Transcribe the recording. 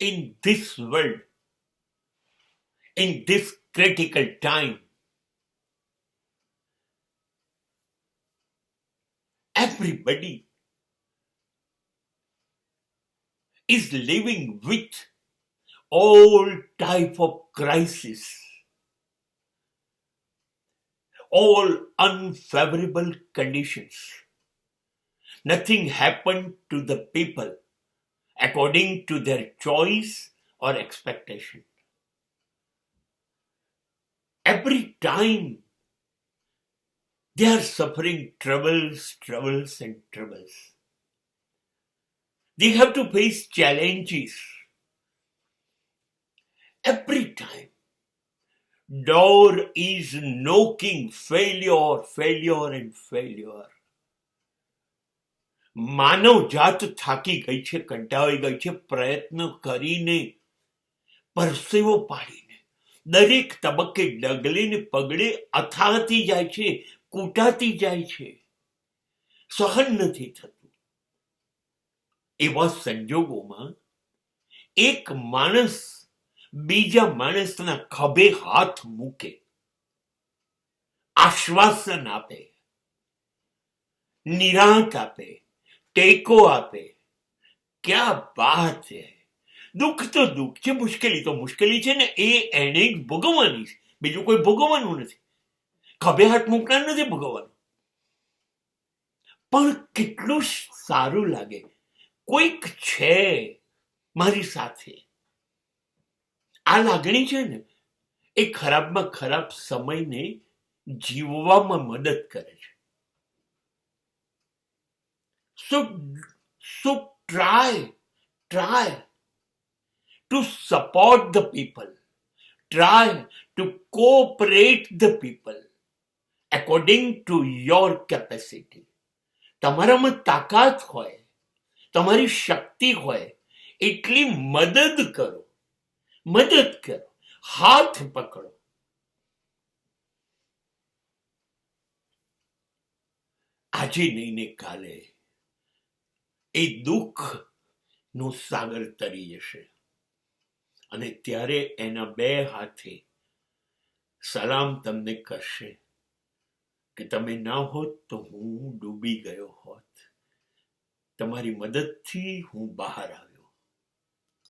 in this world, in this critical time, everybody is living with all type of crisis, all unfavorable conditions. Nothing happened to the people according to their choice or expectation. Every time they are suffering troubles, and troubles. They have to face challenges. Every time. Door is knocking, failure and failure. માનવ જાત થાકી ગઈ છે, કંટાળી ગઈ છે, પ્રયત્ન કરીને, પરસેવો પાડીને, દરેક તબક્કે ડગલે પગલે અથાતી જાય છે, કૂટાતી જાય છે, સહન નથી થતું. એવા સંજોગોમાં એક માણસ બીજા માણસના ખભે હાથ મૂકે, આશ્વાસન આપે, નિરાંત આપે, ટેકો આપે, ક્યાં વાત છે. દુઃખ તો દુઃખ છે, મુશ્કેલી તો મુશ્કેલી છે ને, એ એને જ ભોગવવાની છે, બીજું કોઈ ભોગવવાનું નથી. ખભે હાથ મૂકનાર નથી ભોગવવાનું. પણ કેટલું સારું લાગે, કોઈક છે મારી સાથે. આ લાગણી છે ને, એ ખરાબમાં ખરાબ સમયને જીવવામાં મદદ કરે છે. So try to support the people. Try to cooperate the people according to your capacity. તમારામાં તાકાત હોય, તમારી શક્તિ હોય, એટલી મદદ કરો, હાથ પકડો. આજે નહીં ને કાલે એ દુઃખનો સાગર તરી જશે, અને ત્યારે એના બે હાથે સલામ તમને કરશે કે તમે ના હોત તો હું ડૂબી ગયો હોત, તમારી મદદથી હું બહાર આવ્યો.